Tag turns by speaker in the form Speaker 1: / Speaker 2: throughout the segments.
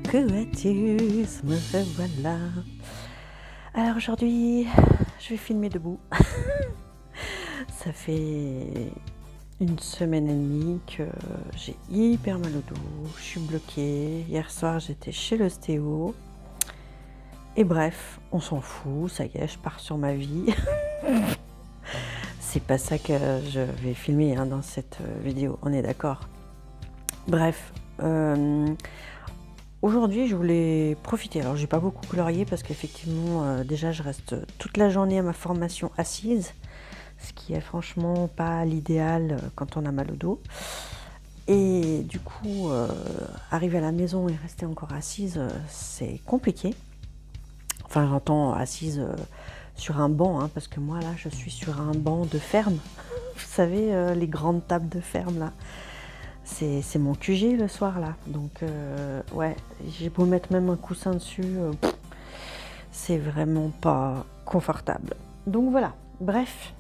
Speaker 1: Coucou à tous, me revoilà. Alors aujourd'hui, je vais filmer debout. Ça fait une semaine et demie que j'ai hyper mal au dos, je suis bloquée. Hier soir, j'étais chez l'ostéo. Et bref, on s'en fout, ça y est, je pars sur ma vie. C'est pas ça que je vais filmer dans cette vidéo, on est d'accord. Bref, aujourd'hui je voulais profiter. Alors j'ai pas beaucoup colorié parce qu'effectivement déjà je reste toute la journée à ma formation assise, ce qui est franchement pas l'idéal quand on a mal au dos. Et du coup, arriver à la maison et rester encore assise, c'est compliqué. Enfin, j'entends assise sur un banc, parce que moi là je suis sur un banc de ferme. Vous savez, les grandes tables de ferme là. C'est mon QG le soir là, donc ouais, j'ai beau mettre même un coussin dessus, c'est vraiment pas confortable. Donc voilà, bref,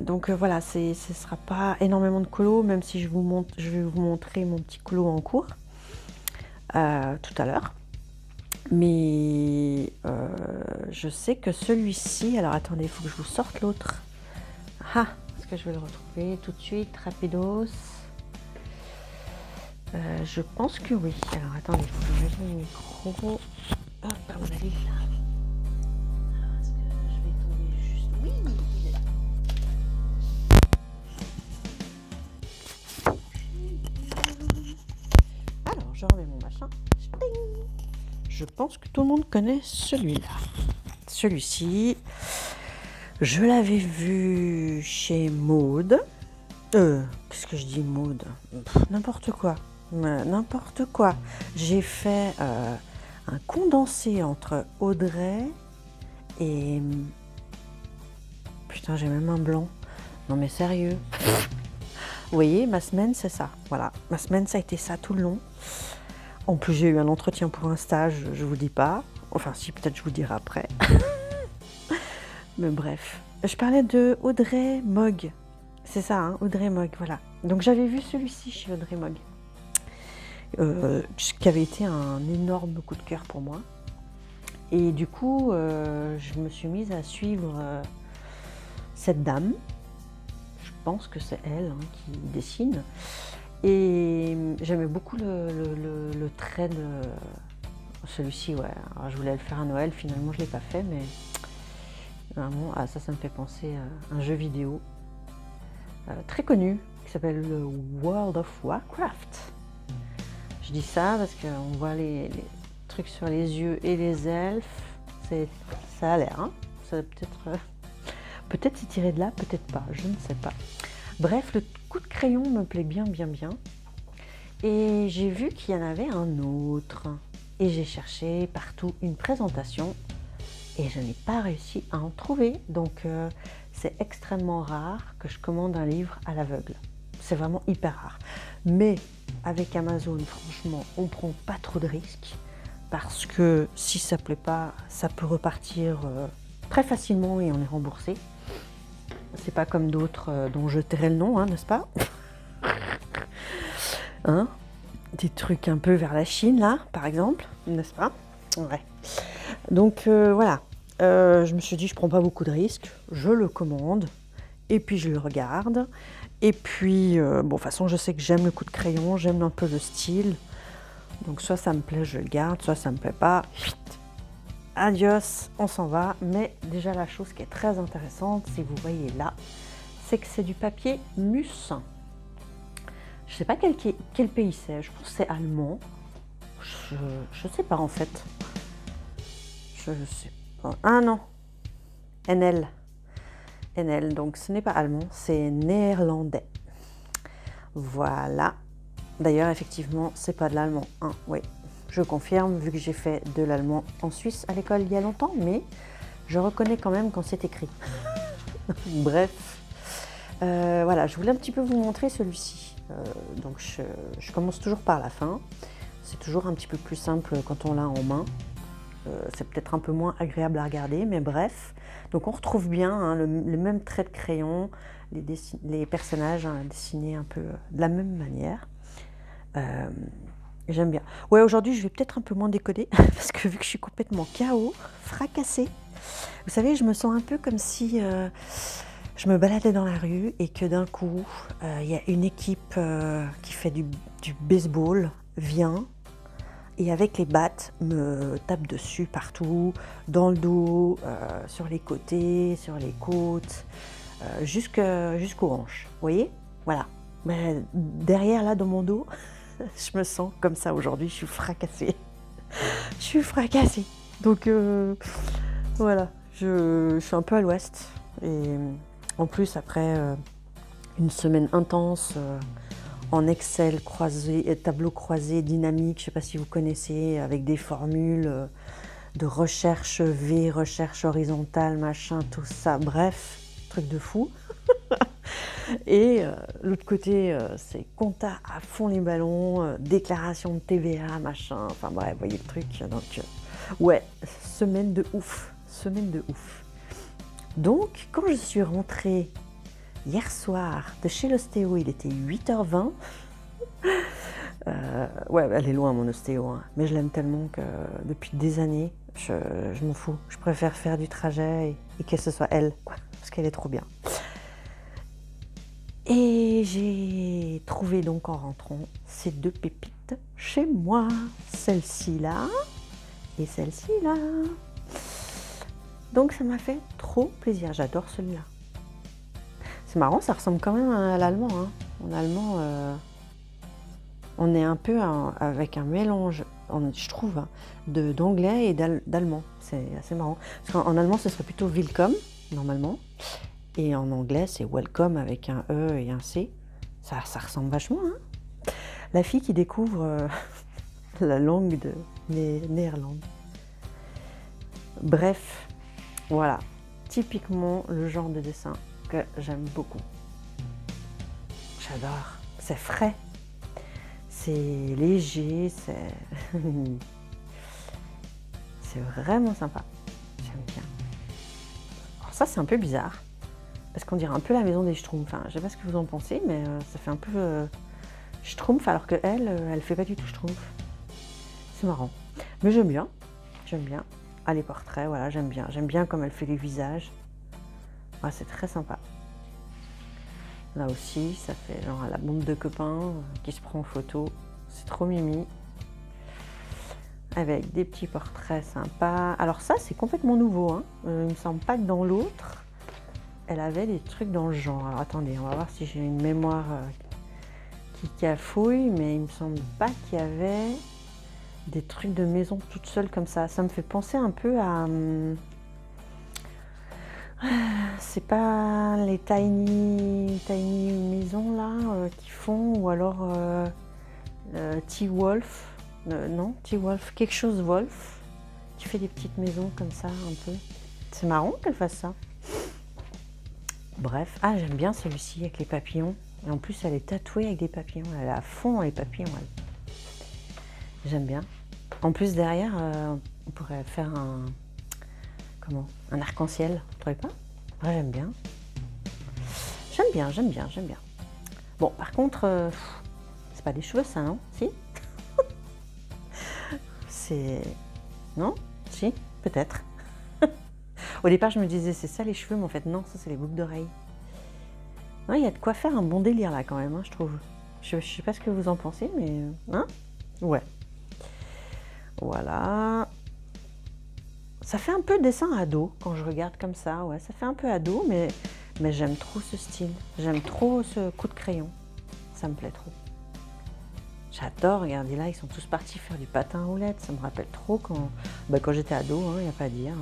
Speaker 1: donc voilà, ce sera pas énormément de colo, même si je vais vous montrer mon petit colo en cours tout à l'heure. Mais je sais que celui-ci, alors attendez, il faut que je vous sorte l'autre. Ah, est-ce que je vais le retrouver tout de suite, rapidos? Je pense que oui. Alors attendez, il faut que je mette mon micro. Hop, à mon avis là. Alors, est-ce que je vais tomber juste... Oui, il est là. Alors, je remets mon machin. Je pense que tout le monde connaît celui-là. Celui-ci, je l'avais vu chez Maud. Qu'est-ce que je dis, Maud? N'importe quoi. N'importe quoi. J'ai fait un condensé entre Audrey et... Putain, j'ai même un blanc. Non mais sérieux. Vous voyez, ma semaine, c'est ça. Voilà. Ma semaine, ça a été ça tout le long. En plus, j'ai eu un entretien pour un stage, je vous dis pas. Enfin, si, peut-être je vous dirai après. Mais bref. Je parlais de Audrey Mogg. C'est ça, Audrey Mogg, voilà. Donc j'avais vu celui-ci chez Audrey Mogg. Qui avait été un énorme coup de cœur pour moi. Et du coup, je me suis mise à suivre cette dame. Je pense que c'est elle qui dessine. Et j'aimais beaucoup le trait de celui-ci, ouais. Alors, je voulais le faire à Noël, finalement je ne l'ai pas fait, mais vraiment, ça me fait penser à un jeu vidéo très connu qui s'appelle World of Warcraft. Je dis ça parce qu'on voit les trucs sur les yeux et les elfes, ça a l'air, ça peut-être c'est tiré de là, peut-être pas, je ne sais pas. Bref, le coup de crayon me plaît bien. Et j'ai vu qu'il y en avait un autre. Et j'ai cherché partout une présentation et je n'ai pas réussi à en trouver. Donc c'est extrêmement rare que je commande un livre à l'aveugle. C'est vraiment hyper rare. Mais avec Amazon, franchement, on ne prend pas trop de risques. Parce que si ça ne plaît pas, ça peut repartir très facilement et on est remboursé. C'est pas comme d'autres dont je tairai le nom, n'est-ce pas? Des trucs un peu vers la Chine, là, par exemple, n'est-ce pas? Ouais. Donc voilà, je me suis dit, je prends pas beaucoup de risques, je le commande, et puis je le regarde. Et puis, bon, de toute façon, je sais que j'aime le coup de crayon, j'aime un peu le style. Donc soit ça me plaît, je le garde, soit ça me plaît pas. Adios, on s'en va. Mais déjà la chose qui est très intéressante, si vous voyez là, c'est que c'est du papier Mus. Je sais pas quel pays c'est, je pense que c'est allemand. Je sais pas en fait. Je sais pas. Ah non, NL. NL, donc ce n'est pas allemand, c'est néerlandais. Voilà. D'ailleurs, effectivement, c'est pas de l'allemand. Oui. Je confirme, vu que j'ai fait de l'allemand en Suisse à l'école il y a longtemps, mais je reconnais quand même quand c'est écrit. Bref, voilà, je voulais un petit peu vous montrer celui-ci. Donc je commence toujours par la fin. C'est toujours un petit peu plus simple quand on l'a en main. C'est peut-être un peu moins agréable à regarder, mais bref. Donc on retrouve bien le même trait de crayon, les personnages dessinés un peu de la même manière. J'aime bien. Ouais, aujourd'hui, je vais peut-être un peu moins décoder parce que vu que je suis complètement KO, fracassée, vous savez, je me sens un peu comme si je me baladais dans la rue et que d'un coup, il y a une équipe qui fait du baseball, vient et avec les battes me tape dessus partout, dans le dos, sur les côtés, sur les côtes, jusqu'aux hanches. Vous voyez? Voilà. Mais derrière, là, dans mon dos, je me sens comme ça aujourd'hui, je suis fracassée. Je suis fracassée. Donc voilà, je suis un peu à l'ouest. Et en plus, après une semaine intense en Excel croisé, tableau croisé dynamique, je ne sais pas si vous connaissez, avec des formules de recherche V, recherche horizontale, machin, tout ça. Bref, truc de fou. Et l'autre côté, c'est compta à fond les ballons, déclaration de TVA, machin, enfin bref, vous voyez le truc. Donc, ouais, semaine de ouf, semaine de ouf. Donc, quand je suis rentrée hier soir de chez l'ostéo, il était 8h20. Ouais, elle est loin mon ostéo, hein, mais je l'aime tellement que depuis des années, je m'en fous. Je préfère faire du trajet et que ce soit elle, quoi, parce qu'elle est trop bien. Et j'ai trouvé donc en rentrant ces deux pépites chez moi. Celle-ci là et celle-ci là. Donc ça m'a fait trop plaisir. J'adore celui-là. C'est marrant, ça ressemble quand même à l'allemand. Hein. En allemand, on est un peu avec un mélange, je trouve, hein, d'anglais et d'allemand. C'est assez marrant. Parce qu'en allemand, ce serait plutôt Willkommen, normalement. Et en anglais, c'est welcome avec un E et un C. Ça ressemble vachement. Hein, la fille qui découvre la langue de Néerlande. Bref, voilà. Typiquement le genre de dessin que j'aime beaucoup. J'adore. C'est frais. C'est léger. C'est vraiment sympa. J'aime bien. Alors ça, c'est un peu bizarre. Parce qu'on dirait un peu la maison des Schtroumpfs. Enfin, je sais pas ce que vous en pensez, mais ça fait un peu Schtroumpf, alors qu'elle fait pas du tout Schtroumpf. C'est marrant. Mais j'aime bien. J'aime bien. Ah, les portraits, voilà, j'aime bien. J'aime bien comme elle fait les visages. Ouais, c'est très sympa. Là aussi, ça fait genre la bande de copains qui se prend en photo. C'est trop mimi. Avec des petits portraits sympas. Alors ça, c'est complètement nouveau. Hein. Il me semble pas que dans l'autre, elle avait des trucs dans le genre. Alors attendez, on va voir si j'ai une mémoire qui cafouille, mais il me semble pas qu'il y avait des trucs de maison toute seule comme ça. Ça me fait penser un peu à... c'est pas les tiny maisons là qui font, ou alors T-Wolf, non, T-Wolf, quelque chose Wolf, qui fait des petites maisons comme ça un peu. C'est marrant qu'elle fasse ça. Bref, ah j'aime bien celui-ci avec les papillons. Et en plus elle est tatouée avec des papillons, elle est à fond les papillons. Elle. J'aime bien. En plus derrière, on pourrait faire un arc-en-ciel, vous trouvez pas? Ouais, j'aime bien. J'aime bien, j'aime bien, j'aime bien. Bon, par contre, c'est pas des cheveux ça, non? Si? C'est... Non? Si? Peut-être. Au départ, je me disais, c'est ça les cheveux, mais en fait, non, ça, c'est les boucles d'oreilles. Il y a de quoi faire un bon délire, là, quand même, hein, je trouve. Je sais pas ce que vous en pensez, mais... Hein? Ouais. Voilà. Ça fait un peu dessin ado, quand je regarde comme ça. Ouais, ça fait un peu ado, mais j'aime trop ce style. J'aime trop ce coup de crayon. Ça me plaît trop. J'adore, regardez là, ils sont tous partis faire du patin à roulettes. Ça me rappelle trop quand j'étais ado, il n'y a pas à dire.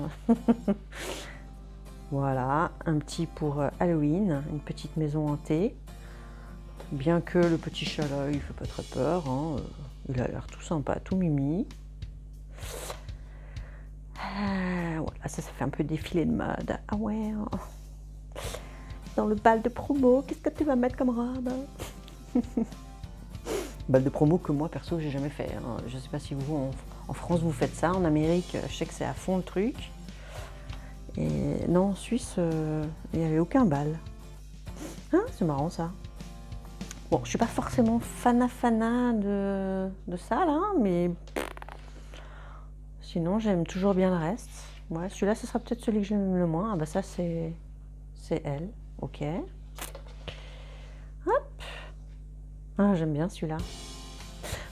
Speaker 1: Voilà, un petit pour Halloween, une petite maison hantée. Bien que le petit chat là, il fait pas très peur. Hein. Il a l'air tout sympa, tout mimi. Voilà, ça fait un peu défilé de mode. Ah ouais, oh. Dans le bal de promo, qu'est-ce que tu vas mettre comme robe? Bal de promo que moi perso j'ai jamais fait. Hein. Je sais pas si vous en France vous faites ça. En Amérique, je sais que c'est à fond le truc. Et non, en Suisse, il n'y avait aucun bal. Hein, c'est marrant ça. Bon, je suis pas forcément fana de ça là, mais sinon j'aime toujours bien le reste. Ouais, celui-là, ce sera peut-être celui que j'aime le moins. Ah bah ça c'est elle, ok. Hop. Ah, j'aime bien celui-là.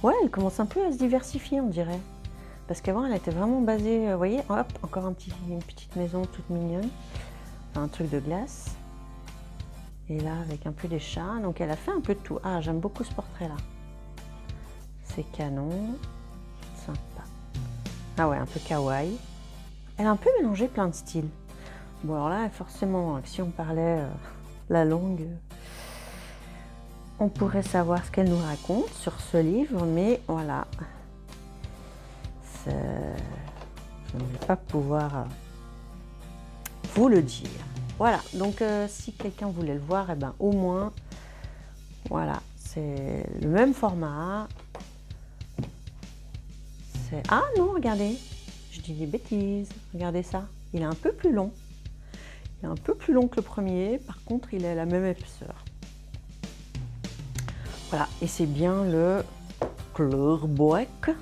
Speaker 1: Ouais, elle commence un peu à se diversifier, on dirait. Parce qu'avant, elle était vraiment basée, vous voyez, hop, encore une petite maison toute mignonne. Enfin, un truc de glace. Et là, avec un peu des chats. Donc, elle a fait un peu de tout. Ah, j'aime beaucoup ce portrait-là. C'est canon. Sympa. Ah ouais, un peu kawaii. Elle a un peu mélangé plein de styles. Bon, alors là, forcément, si on parlait la langue, on pourrait savoir ce qu'elle nous raconte sur ce livre. Mais voilà. Je ne vais pas pouvoir vous le dire. Voilà, donc si quelqu'un voulait le voir, eh ben, au moins, voilà, c'est le même format. Ah non, regardez, je dis des bêtises, regardez ça, il est un peu plus long. Il est un peu plus long que le premier, par contre, il est à la même épaisseur. Voilà, et c'est bien le Kleurboek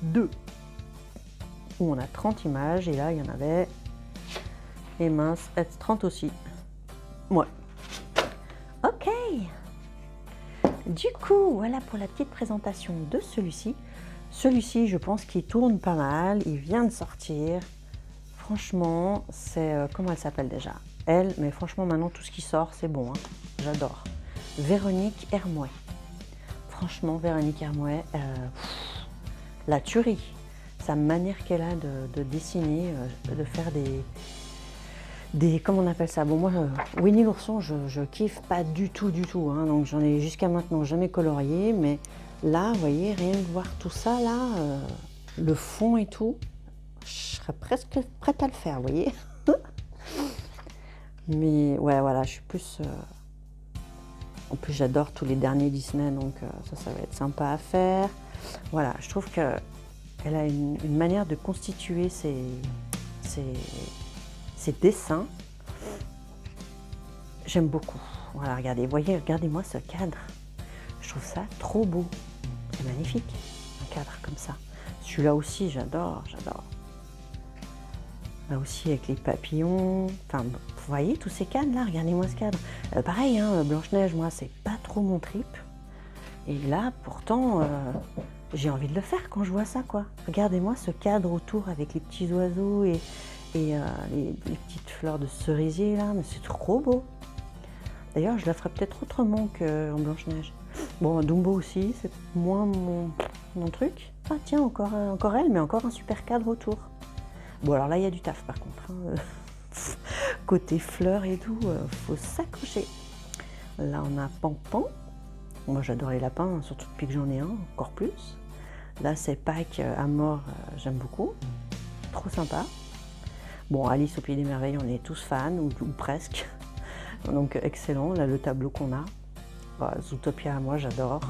Speaker 1: 2, où on a 30 images, et là, il y en avait... Et mince, 30 aussi. Ouais. Ok. Du coup, voilà pour la petite présentation de celui-ci. Celui-ci, je pense qu'il tourne pas mal. Il vient de sortir. Franchement, c'est... comment elle s'appelle déjà? Elle, mais franchement, maintenant, tout ce qui sort, c'est bon. Hein. J'adore. Véronique Hermouet. Franchement, Véronique Hermouet, la tuerie. Sa manière qu'elle a de dessiner, de faire comment on appelle ça? Bon, moi, Winnie l'ourson, je kiffe pas du tout, hein, donc j'en ai jusqu'à maintenant jamais colorié, mais là, vous voyez, rien que voir tout ça, là, le fond et tout, je serais presque prête à le faire, vous voyez. Mais ouais, voilà, je suis plus... En plus, j'adore tous les derniers Disney, donc ça va être sympa à faire. Voilà, je trouve qu'elle a une manière de constituer ses dessins. J'aime beaucoup. Voilà, regardez, voyez, regardez-moi ce cadre. Je trouve ça trop beau. C'est magnifique, un cadre comme ça. Celui-là aussi, j'adore. Là aussi, avec les papillons. Enfin, vous voyez, tous ces cadres-là, regardez-moi ce cadre. Pareil, hein, Blanche-Neige, moi, c'est pas trop mon trip. Et là, pourtant, j'ai envie de le faire quand je vois ça, quoi. Regardez-moi ce cadre autour avec les petits oiseaux et les petites fleurs de cerisier là, mais c'est trop beau. D'ailleurs, je la ferai peut-être autrement qu'en Blanche-Neige. Bon, Dumbo aussi, c'est moins mon truc. Ah tiens, encore elle, mais encore un super cadre autour. Bon, alors là, il y a du taf par contre. Hein. Côté fleurs et tout, faut s'accrocher. Là, on a Pan-Pan. Moi, j'adore les lapins, surtout depuis que j'en ai un, encore plus. Là, c'est Pâques à mort, j'aime beaucoup. Trop sympa. Bon, Alice au Pays des Merveilles, on est tous fans, ou presque. Donc, excellent, là, le tableau qu'on a. Voilà, Zootopia, moi, j'adore.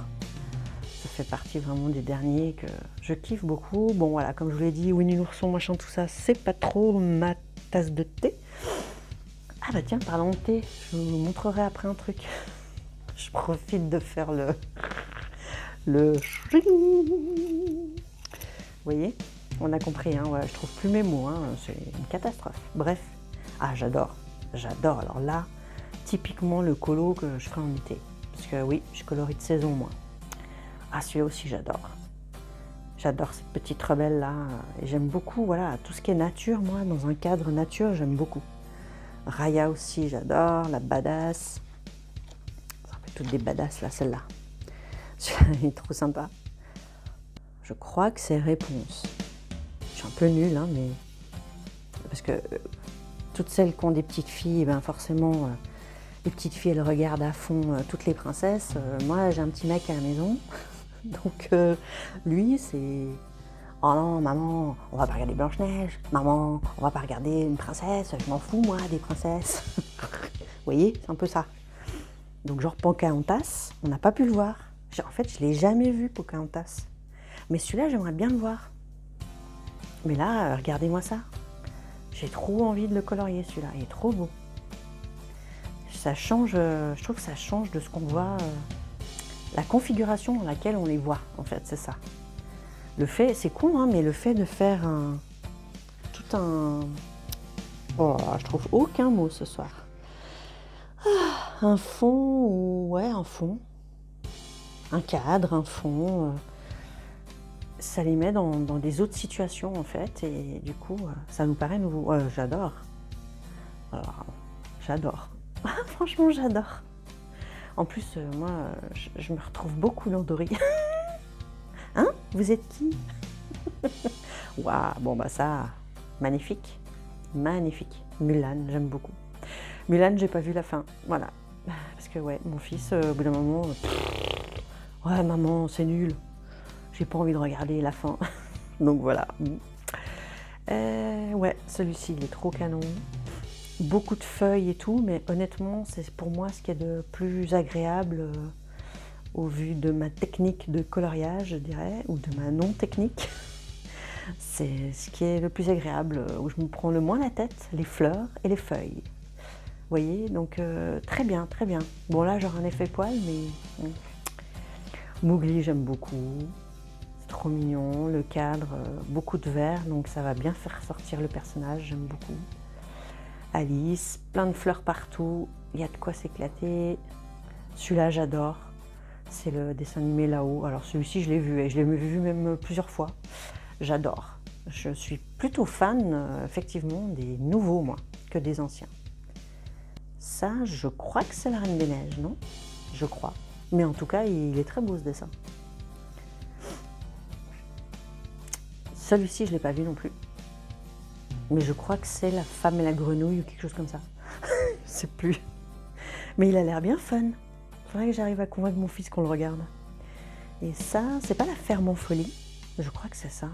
Speaker 1: Ça fait partie vraiment des derniers que je kiffe beaucoup. Bon, voilà, comme je vous l'ai dit, Winnie l'ourson, machin, tout ça, c'est pas trop ma tasse de thé. Ah bah tiens, parlant de thé, je vous montrerai après un truc. Je profite de faire le... Vous voyez? On a compris, hein, ouais, je trouve plus mes mots, hein, c'est une catastrophe. Bref, ah j'adore. Alors là, typiquement le colo que je ferai en été. Parce que oui, je colorie de saison moi. Ah celui-là aussi j'adore. J'adore cette petite rebelle là. Et j'aime beaucoup, voilà, tout ce qui est nature, moi, dans un cadre nature, j'aime beaucoup. Raya aussi, j'adore, la badass. Ça fait toutes des badasses là, celle-là. Elle est trop sympa. Je crois que c'est Réponse. Je suis un peu nulle, hein, mais... Parce que toutes celles qui ont des petites filles, ben forcément, les petites filles, elles regardent à fond toutes les princesses. Moi, j'ai un petit mec à la maison. Donc, lui, c'est... Oh non, maman, on va pas regarder Blanche-Neige. Maman, on va pas regarder une princesse. Je m'en fous, moi, des princesses. Vous voyez, c'est un peu ça. Donc, genre Pocahontas, on n'a pas pu le voir. En fait, je l'ai jamais vu, Pocahontas. Mais celui-là, j'aimerais bien le voir. Mais là, regardez-moi ça. J'ai trop envie de le colorier, celui-là. Il est trop beau. ça change, je trouve que ça change de ce qu'on voit, la configuration dans laquelle on les voit, en fait, c'est ça. Le fait, c'est con, hein, mais le fait de faire tout un... Oh, je trouve aucun mot ce soir. Un fond, ou ouais, un fond. Un cadre, un fond. Ça les met dans des autres situations, en fait, et du coup, ça nous paraît nouveau. J'adore. Alors, j'adore. Franchement, j'adore. En plus, moi, je me retrouve beaucoup dans Dory. Hein? Vous êtes qui? Waouh, bon bah ça, magnifique. Magnifique. Mulan, j'aime beaucoup. Mulan, j'ai pas vu la fin. Voilà. Parce que ouais, mon fils, au bout d'un moment, ouais maman, c'est nul. J'ai pas envie de regarder la fin. Donc voilà. Ouais, celui-ci, il est trop canon. Beaucoup de feuilles et tout, mais honnêtement, c'est pour moi ce qu'il y a de plus agréable au vu de ma technique de coloriage, je dirais, ou de ma non-technique. C'est ce qui est le plus agréable, où je me prends le moins la tête, les fleurs et les feuilles. Vous voyez, donc très bien, très bien. Bon là, j'aurai un effet poil, mais... Mowgli, j'aime beaucoup. C'est trop mignon, le cadre, beaucoup de vert, donc ça va bien faire sortir le personnage, j'aime beaucoup. Alice, plein de fleurs partout, il y a de quoi s'éclater. Celui-là, j'adore. C'est le dessin animé là-haut. Alors celui-ci, je l'ai vu, et je l'ai vu même plusieurs fois. J'adore. Je suis plutôt fan, effectivement, des nouveaux, moi, que des anciens. Ça, je crois que c'est la Reine des Neiges, non? Je crois. Mais en tout cas, il est très beau, ce dessin. Celui-ci, je ne l'ai pas vu non plus. Mais je crois que c'est La Femme et la Grenouille ou quelque chose comme ça. Je sais plus. Mais il a l'air bien fun. Il faudrait que j'arrive à convaincre mon fils qu'on le regarde. Et ça, c'est pas La Ferme en folie. Je crois que c'est ça.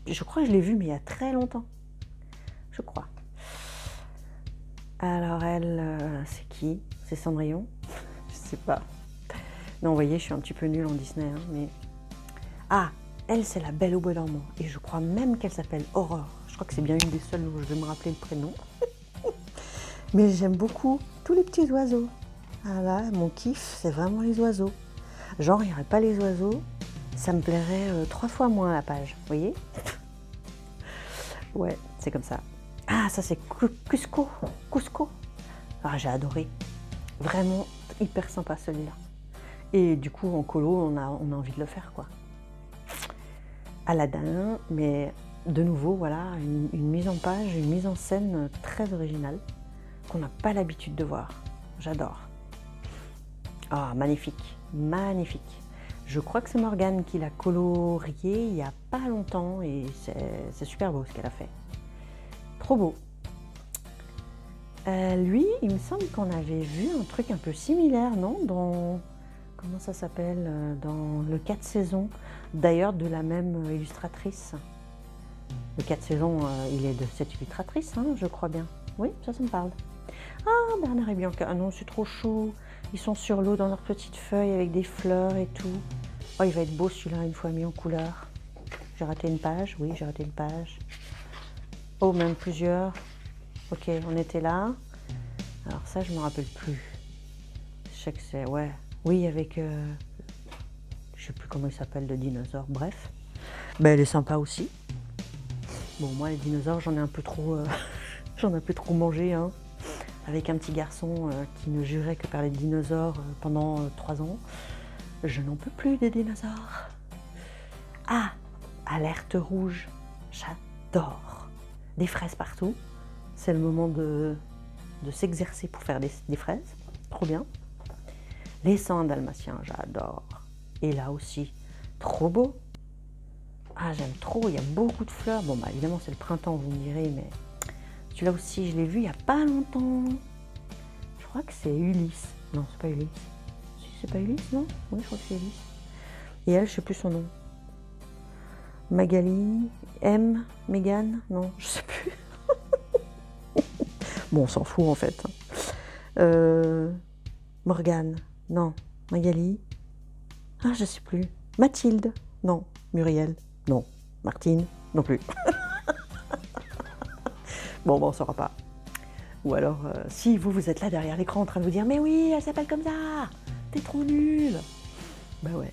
Speaker 1: Je crois que je l'ai vu, mais il y a très longtemps. Je crois. Alors elle, c'est qui? C'est Cendrillon? Je sais pas. Non, vous voyez, je suis un petit peu nulle en Disney. Hein, mais... Ah, elle, c'est La Belle au Bois dormant. Et je crois même qu'elle s'appelle Aurore. Je crois que c'est bien une des seules où je vais me rappeler le prénom. Mais j'aime beaucoup tous les petits oiseaux. Ah là, mon kiff, c'est vraiment les oiseaux. Genre, il n'y aurait pas les oiseaux, ça me plairait 3 fois moins la page, vous voyez? Ouais, c'est comme ça. Ah, ça c'est Cusco. Cusco. Ah, j'ai adoré. Vraiment hyper sympa celui-là. Et du coup, en colo, on a envie de le faire, quoi. Aladdin, mais de nouveau, voilà, une mise en page, une mise en scène très originale, qu'on n'a pas l'habitude de voir. J'adore. Ah, magnifique, magnifique. Je crois que c'est Morgane qui l'a colorié il n'y a pas longtemps et c'est super beau ce qu'elle a fait. Trop beau. Lui, il me semble qu'on avait vu un truc un peu similaire, non? Dans... Comment ça s'appelle? Dans le 4 saisons, d'ailleurs de la même illustratrice. Le 4 saisons, il est de cette illustratrice, hein, je crois bien. Oui, ça me parle. Ah, Bernard et Bianca, ah non, c'est trop chou. Ils sont sur l'eau dans leurs petites feuilles avec des fleurs et tout. Oh, il va être beau celui-là une fois mis en couleur. J'ai raté une page, oui, j'ai raté une page. Oh, même plusieurs. Ok, on était là. Alors ça, je me rappelle plus. Je sais que c'est, ouais. Oui, avec, je sais plus comment il s'appelle, le dinosaure, bref. Ben, elle est sympa aussi. Bon, moi, les dinosaures, j'en ai un peu trop, j'en ai un peu trop mangé, hein. Avec un petit garçon qui ne jurait que par les dinosaures pendant 3 ans. Je n'en peux plus des dinosaures. Ah, alerte rouge, j'adore. Des fraises partout. C'est le moment de s'exercer pour faire des fraises. Trop bien. Les 101 dalmatiens, j'adore. Et là aussi, trop beau. Ah, j'aime trop, il y a beaucoup de fleurs. Bon, bah évidemment, c'est le printemps, vous me direz, mais celui-là aussi, je l'ai vu il n'y a pas longtemps. Je crois que c'est Ulysse. Non, c'est pas Ulysse. Si, c'est pas Ulysse, non? Oui, je crois que c'est Ulysse. Et elle, je sais plus son nom. Magali, Mégane? Non, je sais plus. Bon, on s'en fout en fait. Morgane? Non. Magali? Ah, je sais plus. Mathilde? Non. Muriel? Non. Martine? Non plus. Bon, on ne saura pas. Ou alors, si vous êtes là derrière l'écran en train de vous dire « Mais oui, elle s'appelle comme ça, t'es trop nulle !» Bah ouais,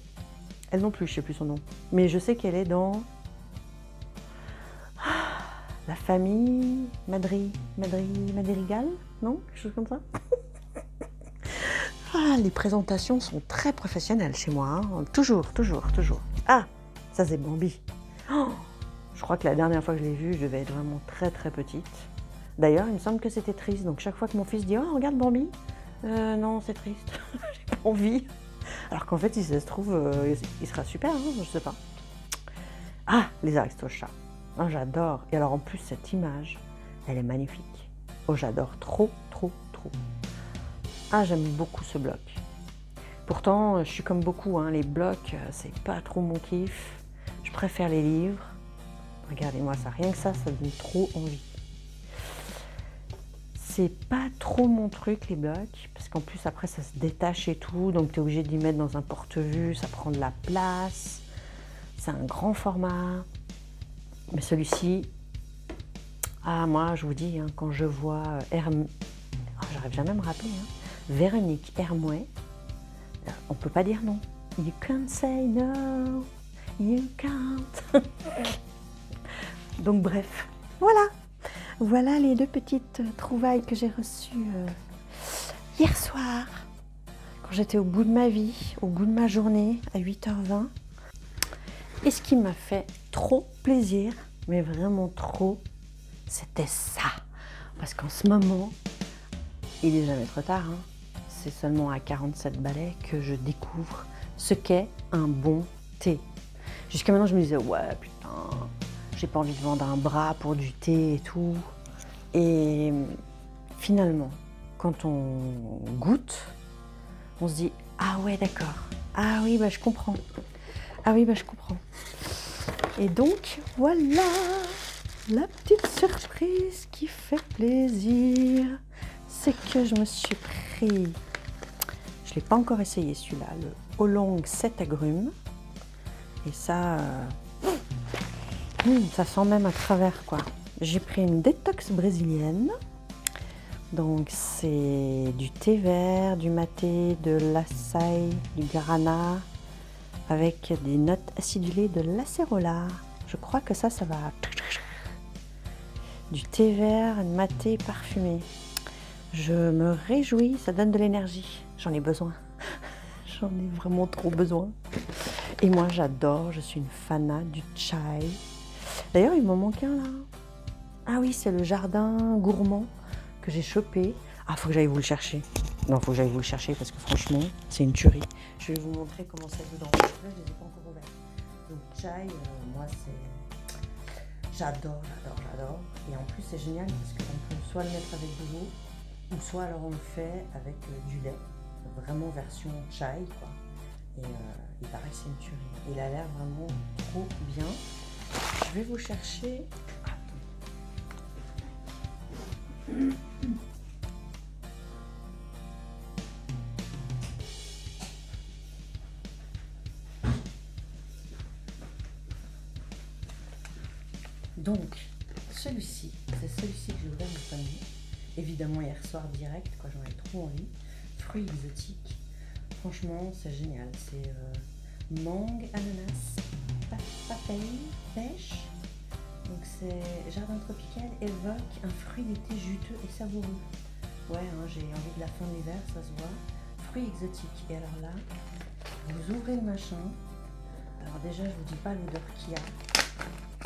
Speaker 1: elle non plus, je sais plus son nom. Mais je sais qu'elle est dans la famille Madrigal, non? Quelque chose comme ça. Ah, les présentations sont très professionnelles chez moi, hein. Toujours. Ah, ça c'est Bambi. Oh, je crois que la dernière fois que je l'ai vue, je devais être vraiment très petite. D'ailleurs, il me semble que c'était triste. Donc chaque fois que mon fils dit « Oh, regarde Bambi », non, c'est triste, j'ai pas envie. Alors qu'en fait, si ça se trouve, il sera super, hein, je sais pas. Ah, les Aristochats. Oh, j'adore. Et alors en plus, cette image, elle est magnifique. Oh, j'adore trop. Ah, j'aime beaucoup ce bloc. Pourtant, je suis comme beaucoup, hein, les blocs, c'est pas trop mon kiff. Je préfère les livres. Regardez-moi ça, rien que ça donne trop envie. C'est pas trop mon truc, les blocs, parce qu'en plus, après, ça se détache et tout, donc tu es obligé d'y mettre dans un porte-vue, ça prend de la place. C'est un grand format. Mais celui-ci, ah, moi, je vous dis, hein, quand je vois j'arrive jamais à me rappeler, hein, Véronique Hermouet, on peut pas dire non. You can't say no, you can't. Donc bref, voilà les deux petites trouvailles que j'ai reçues hier soir, quand j'étais au bout de ma vie, au bout de ma journée, à 8h20. Et ce qui m'a fait trop plaisir, mais vraiment trop, c'était ça. Parce qu'en ce moment, il n'est jamais trop tard, hein. C'est seulement à 47 balais que je découvre ce qu'est un bon thé. Jusqu'à maintenant, je me disais, ouais, putain, j'ai pas envie de vendre un bras pour du thé et tout. Et finalement, quand on goûte, on se dit, ah ouais, d'accord. Ah oui, bah je comprends. Et donc, voilà la petite surprise qui fait plaisir. C'est que je me suis pris, je ne l'ai pas encore essayé celui-là, le Oolong 7 agrumes. Et ça, ça sent même à travers, quoi. J'ai pris une détox brésilienne. Donc c'est du thé vert, du maté, de l'açaï, du guarana, avec des notes acidulées de l'acérola. Je crois que ça va... Du thé vert, maté, parfumé. Je me réjouis, ça donne de l'énergie. J'en ai besoin. J'en ai vraiment trop besoin. Et moi, j'adore, je suis une fanat du chai. D'ailleurs, il m'en manque un là. Ah oui, c'est le jardin gourmand que j'ai chopé. Ah, faut que j'aille vous le chercher. Non, faut que j'aille vous le chercher parce que franchement, c'est une tuerie. Je vais vous montrer comment c'est dedans. Là, je ne les ai pas encore ouverts. Donc, chai, moi, c'est... J'adore. Et en plus, c'est génial parce qu'on peut soit le mettre avec de l'eau, ou soit alors on le fait avec du lait. Vraiment version chai, quoi. Et il paraît que c'est une tuerie. Il a l'air vraiment trop bien. Je vais vous chercher... Donc, celui-ci, c'est celui-ci que j'ai ouvert en famille. Évidemment, hier soir direct, quoi, j'en ai trop envie. Fruits exotiques. Franchement, c'est génial. C'est mangue, ananas, papaye, pêche. Donc, c'est jardin tropical, évoque un fruit d'été juteux et savoureux. Ouais, hein, j'ai envie de la fin de l'hiver, ça se voit. Fruits exotiques. Et alors là, vous ouvrez le machin. Alors déjà, je vous dis pas l'odeur qu'il y a.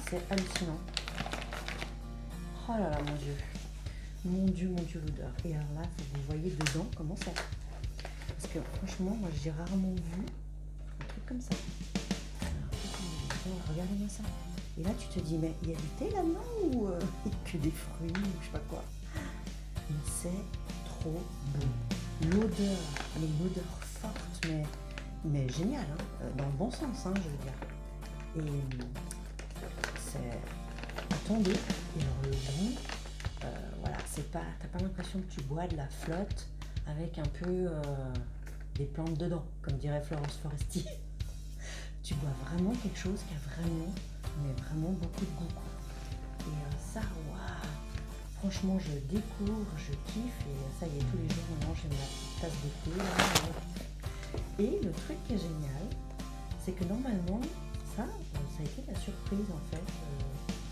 Speaker 1: C'est hallucinant. Oh là là, mon Dieu, l'odeur. Et alors là, faut que vous voyez dedans comment c'est. Parce que franchement, moi j'ai rarement vu un truc comme ça. Alors, regardez-moi ça. Et là, tu te dis, mais il y a du thé là-dedans ou que des fruits ou je sais pas quoi. Mais c'est trop bon. L'odeur, elle est une odeur forte, mais géniale, hein, dans le bon sens, hein, je veux dire. Et c'est... Attendez, et alors le goût, voilà, c'est pas... T'as pas l'impression que tu bois de la flotte avec un peu des plantes dedans, comme dirait Florence Foresti. Tu bois vraiment quelque chose qui a vraiment, mais vraiment beaucoup de goût, quoi. Et ça, waouh, franchement, je découvre, je kiffe et ça y est, tous les jours maintenant, j'ai ma petite tasse de thé. Là. Et le truc qui est génial, c'est que normalement, ça a été la surprise en fait.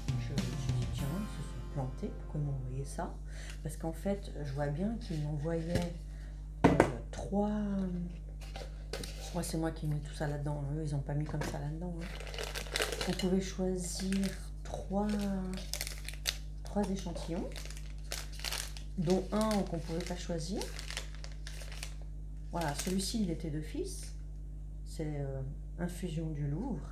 Speaker 1: Je me suis dit, tiens, ils se sont plantés, pourquoi ils m'ont envoyé ça? Parce qu'en fait, je vois bien qu'ils m'envoyaient 3... Ouais, c'est moi qui ai mis tout ça là-dedans, eux, ils n'ont pas mis comme ça là-dedans. Hein. On pouvait choisir 3 échantillons, dont un qu'on ne pouvait pas choisir. Voilà, celui-ci, il était d'office. C'est Infusion du Louvre.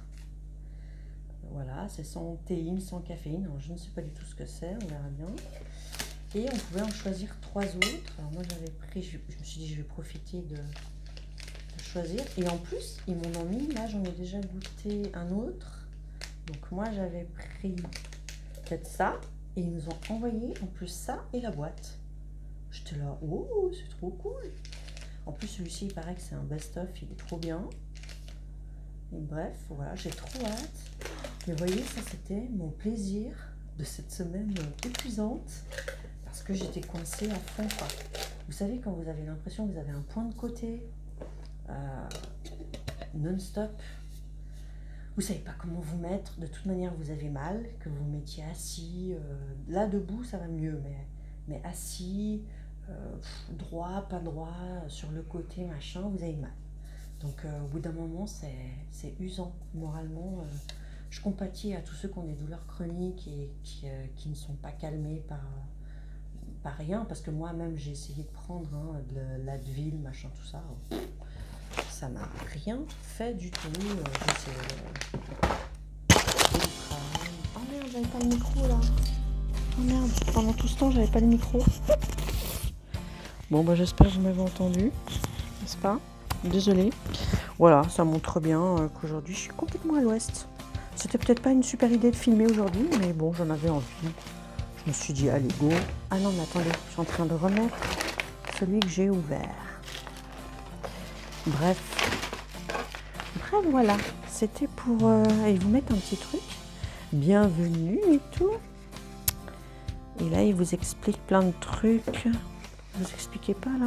Speaker 1: Voilà, c'est sans théine, sans caféine. Alors, je ne sais pas du tout ce que c'est, on verra bien. Et on pouvait en choisir 3 autres. Alors moi, j'avais pris, je me suis dit, je vais profiter de choisir. Et en plus, ils m'en ont mis, là, j'en ai déjà goûté un autre. Donc moi, j'avais pris peut-être ça. Et ils nous ont envoyé en plus ça et la boîte. J'étais là, oh, c'est trop cool. En plus, celui-ci, il paraît que c'est un best-of, il est trop bien. Et bref, voilà, j'ai trop hâte. Mais vous voyez, ça, c'était mon plaisir de cette semaine épuisante. Parce que j'étais coincée à fond, quoi. Vous savez, quand vous avez l'impression que vous avez un point de côté non-stop, vous savez pas comment vous mettre, de toute manière vous avez mal, que vous mettiez assis, là debout ça va mieux, mais assis, droit, pas droit, sur le côté, machin, vous avez mal. Donc au bout d'un moment c'est usant, moralement. Je compatis à tous ceux qui ont des douleurs chroniques et qui ne sont pas calmés par rien, parce que moi-même j'ai essayé de prendre de l'Advil, machin, tout ça. Ça m'a rien fait du tout. Oh merde, j'avais pas le micro là. Oh merde, pendant tout ce temps, j'avais pas le micro. Bon, bah j'espère que vous m'avez entendu, n'est-ce pas? Désolée. Voilà, ça montre bien qu'aujourd'hui, je suis complètement à l'ouest. C'était peut-être pas une super idée de filmer aujourd'hui, mais bon, j'en avais envie. Je me suis dit, allez, go. Ah non, mais attendez, je suis en train de remettre celui que j'ai ouvert. Bref, voilà, c'était pour et vous mettre un petit truc, bienvenue et tout. Et là, il vous explique plein de trucs. Vous expliquez pas là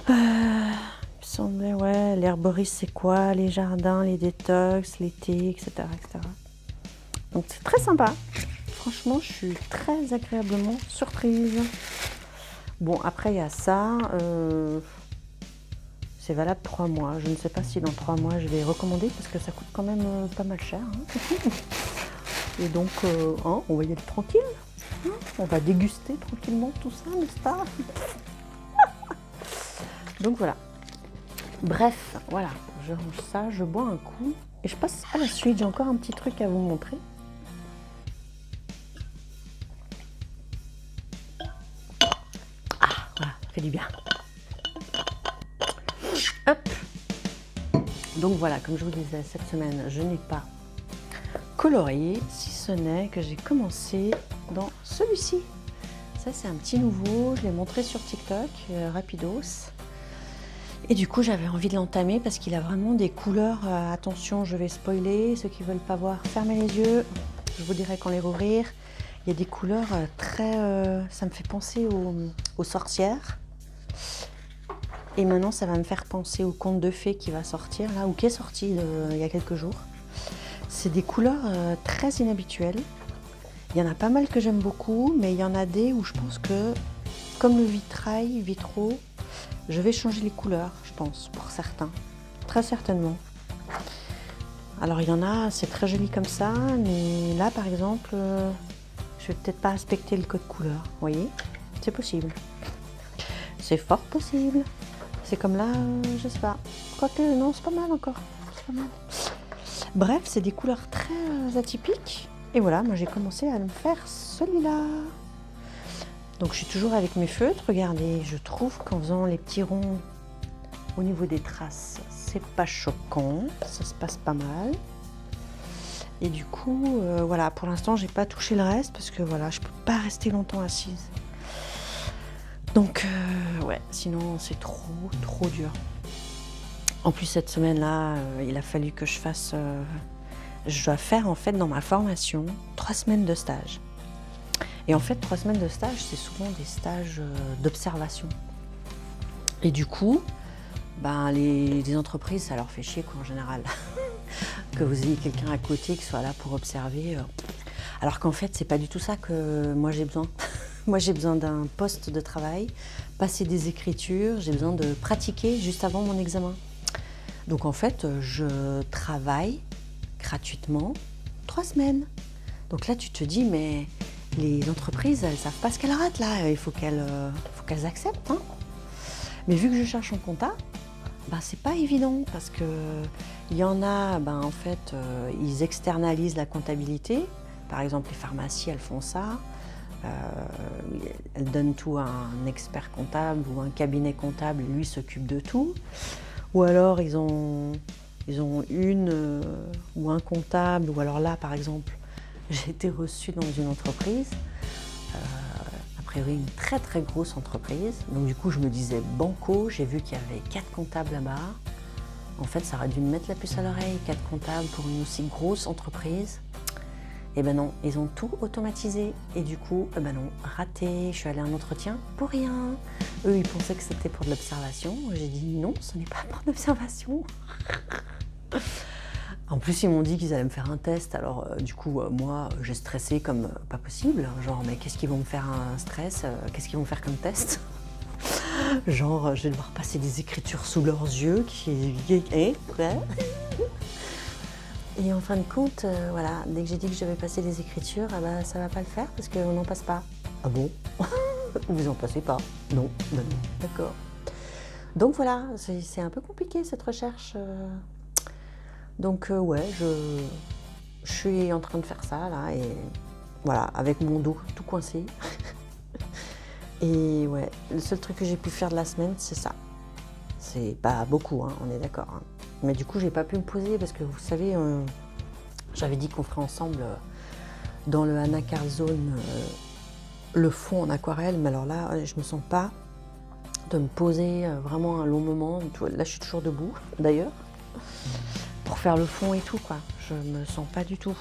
Speaker 1: il me semblait, ouais, l'herboriste c'est quoi, les jardins, les détox, les thés, etc., etc. Donc c'est très sympa. Franchement, je suis très agréablement surprise. Bon, après, il y a ça. C'est valable 3 mois. Je ne sais pas si dans 3 mois, je vais recommander parce que ça coûte quand même pas mal cher. Hein. Et donc, on va y aller tranquille. Hein, on va déguster tranquillement tout ça, n'est-ce pas? Donc, voilà. Bref, voilà. Je range ça, je bois un coup. Et je passe à la suite. J'ai encore un petit truc à vous montrer. Fait du bien. Hop. Donc voilà, comme je vous disais, cette semaine, je n'ai pas colorié, si ce n'est que j'ai commencé dans celui-ci. Ça, c'est un petit nouveau, je l'ai montré sur TikTok, rapidos. Et du coup, j'avais envie de l'entamer parce qu'il a vraiment des couleurs. Attention, je vais spoiler. Ceux qui ne veulent pas voir, fermez les yeux. Je vous dirai quand les rouvrir. Il y a des couleurs très... ça me fait penser aux sorcières. Et maintenant, ça va me faire penser au conte de fées qui va sortir, là, ou qui est sorti il y a quelques jours. C'est des couleurs très inhabituelles. Il y en a pas mal que j'aime beaucoup, mais il y en a des où je pense que, comme le vitraux, je vais changer les couleurs, je pense, pour certains. Très certainement. Alors, il y en a, c'est très joli comme ça, mais là, par exemple... je vais peut-être pas respecter le code couleur, vous voyez? C'est possible. C'est fort possible. C'est comme là, je sais pas. Quoique, non, c'est pas mal encore. C'est pas mal. Bref, c'est des couleurs très atypiques. Et voilà, moi j'ai commencé à me faire celui-là. Donc je suis toujours avec mes feutres. Regardez, je trouve qu'en faisant les petits ronds au niveau des traces, c'est pas choquant. Ça se passe pas mal. Et du coup, voilà, pour l'instant, j'ai pas touché le reste parce que voilà, je peux pas rester longtemps assise. Donc, ouais, sinon c'est trop dur. En plus, cette semaine-là, il a fallu que je fasse... je dois faire, en fait, dans ma formation, 3 semaines de stage. Et en fait, 3 semaines de stage, c'est souvent des stages d'observation. Et du coup, ben, les entreprises, ça leur fait chier quoi, en général. Que vous ayez quelqu'un à côté qui soit là pour observer. Alors qu'en fait, c'est pas du tout ça que moi j'ai besoin. Moi, j'ai besoin d'un poste de travail, passer des écritures, j'ai besoin de pratiquer juste avant mon examen. Donc en fait, je travaille gratuitement 3 semaines. Donc là, tu te dis, mais les entreprises, elles savent pas ce qu'elles ratent là, il faut qu'elles acceptent. Hein. Mais vu que je cherche en compta, ben, c'est pas évident parce que il y en a, ben, en fait, ils externalisent la comptabilité. Par exemple, les pharmacies, elles font ça. Elles donnent tout à un expert comptable ou un cabinet comptable, lui s'occupe de tout. Ou alors ils ont une ou un comptable, ou alors là par exemple, j'ai été reçue dans une entreprise, a priori une très très grosse entreprise, donc du coup je me disais banco, j'ai vu qu'il y avait 4 comptables là-bas. En fait ça aurait dû me mettre la puce à l'oreille, 4 comptables pour une aussi grosse entreprise. Et ben non, ils ont tout automatisé. Et du coup, ben non, raté, je suis allée à un entretien pour rien. Eux, ils pensaient que c'était pour de l'observation. J'ai dit non, ce n'est pas pour de l'observation. En plus, ils m'ont dit qu'ils allaient me faire un test. Alors, du coup, moi, j'ai stressé comme pas possible. Genre, mais qu'est-ce qu'ils vont me faire un stress? Qu'est-ce qu'ils vont faire comme test? Genre, je vais devoir passer des écritures sous leurs yeux. Et en fin de compte, voilà, dès que j'ai dit que j'avais passé les écritures, ah bah, ça va pas le faire parce qu'on n'en passe pas. Ah bon? Vous en passez pas? Non, non, non. D'accord. Donc voilà, c'est un peu compliqué cette recherche. Donc ouais, je suis en train de faire ça là et voilà, avec mon dos tout coincé. Et ouais, le seul truc que j'ai pu faire de la semaine, c'est ça. C'est pas beaucoup, hein, on est d'accord. Hein. Mais du coup, j'ai pas pu me poser parce que vous savez, j'avais dit qu'on ferait ensemble dans le Anacar Zone le fond en aquarelle. Mais alors là, je me sens pas de me poser vraiment un long moment. Là, je suis toujours debout, d'ailleurs, pour faire le fond et tout, quoi. Je me sens pas du tout.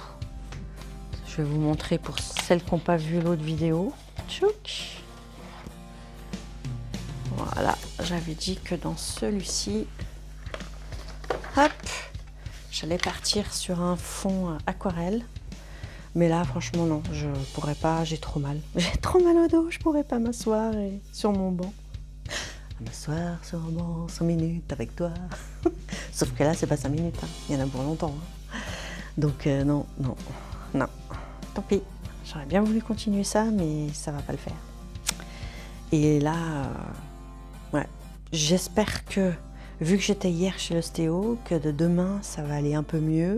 Speaker 1: Je vais vous montrer pour celles qui n'ont pas vu l'autre vidéo. Tchouk. Voilà, j'avais dit que dans celui-ci, hop, j'allais partir sur un fond aquarelle. Mais là, franchement, non, je pourrais pas, j'ai trop mal. J'ai trop mal au dos, je pourrais pas m'asseoir sur mon banc. M'asseoir sur un banc 5 minutes avec toi. Sauf que là, c'est pas 5 minutes, hein. Il y en a pour longtemps. Hein. Donc, non, non, non. Tant pis, j'aurais bien voulu continuer ça, mais ça va pas le faire. Et là, ouais, j'espère que, vu que j'étais hier chez l'ostéo, que de demain, ça va aller un peu mieux.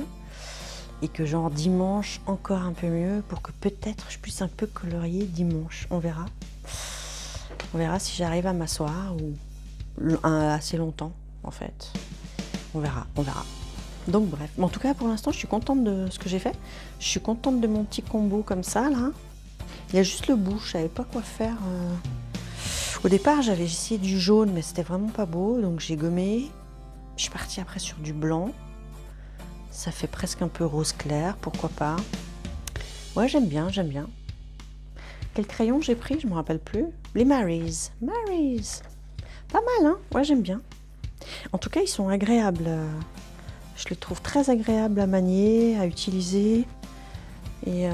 Speaker 1: Et que genre dimanche, encore un peu mieux, pour que peut-être je puisse un peu colorier dimanche. On verra. On verra si j'arrive à m'asseoir ou assez longtemps, en fait. On verra, on verra. Donc bref. Mais en tout cas, pour l'instant, je suis contente de ce que j'ai fait. Je suis contente de mon petit combo comme ça, là. Il y a juste le bout, je savais pas quoi faire. Au départ, j'avais essayé du jaune, mais c'était vraiment pas beau. Donc j'ai gommé. Je suis partie après sur du blanc. Ça fait presque un peu rose clair, pourquoi pas. Ouais, j'aime bien, j'aime bien. Quel crayon j'ai pris? Je me rappelle plus. Les Mary's. Mary's. Pas mal, hein? Ouais, j'aime bien. En tout cas, ils sont agréables. Je les trouve très agréables à manier, à utiliser. Et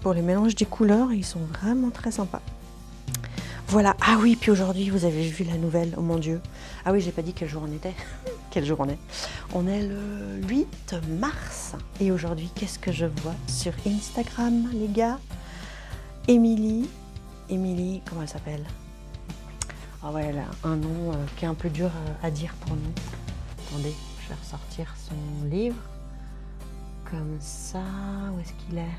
Speaker 1: pour les mélanges des couleurs, ils sont vraiment très sympas. Voilà. Ah oui, puis aujourd'hui, vous avez vu la nouvelle. Oh mon Dieu. Ah oui, j'ai pas dit quel jour on était. Quel jour on est? On est le 8 mars. Et aujourd'hui, qu'est-ce que je vois sur Instagram, les gars? Émilie, comment elle s'appelle? Ah ouais, elle a un nom qui est un peu dur à dire pour nous. Attendez, je vais ressortir son livre. Comme ça, où est-ce qu'il est?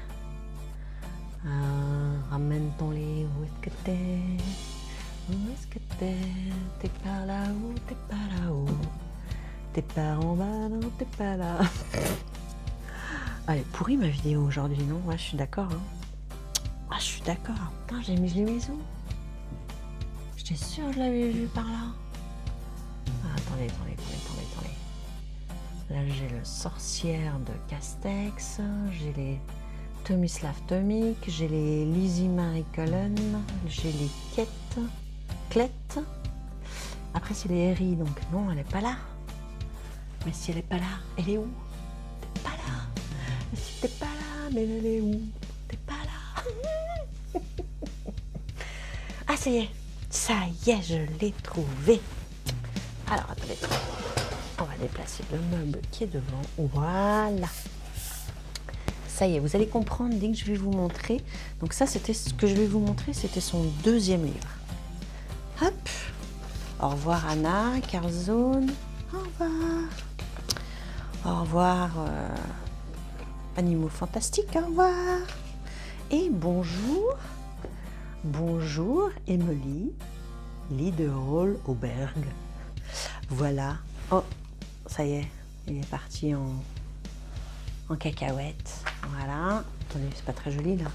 Speaker 1: Ramène ton livre, où est-ce que t'es? Où est-ce que t'es? T'es pas là-haut, t'es pas là-haut. T'es pas en bas, non, t'es pas là. Allez, pourrie ma vidéo aujourd'hui, non? Ouais, je suis d'accord. Hein. Ah, je suis d'accord. Putain, je l'ai mis où? J'étais sûre que je l'avais vu par là. Ah, attendez. Là, j'ai le sorcière de Castex. J'ai les Tomislav Tomik, j'ai les Lizzie Marie Cullen, j'ai les Klett. Après c'est les Harry, donc non, elle n'est pas là. Mais si elle n'est pas là, elle est où? T'es pas là. Mais si t'es pas là, mais elle est où? T'es pas là. Ah ça y est, je l'ai trouvé. Alors attendez, on va déplacer le meuble qui est devant. Voilà. Ça y est, vous allez comprendre dès que je vais vous montrer. Donc ça, c'était ce que je vais vous montrer, c'était son deuxième livre. Hop. Au revoir Anna, Carlzone. Au revoir. Au revoir Animaux Fantastiques, au revoir. Et bonjour. Bonjour Emily, Liederol Auberg. Voilà. Oh, ça y est, il est parti en cacahuète. Voilà. Attendez, c'est pas très joli là.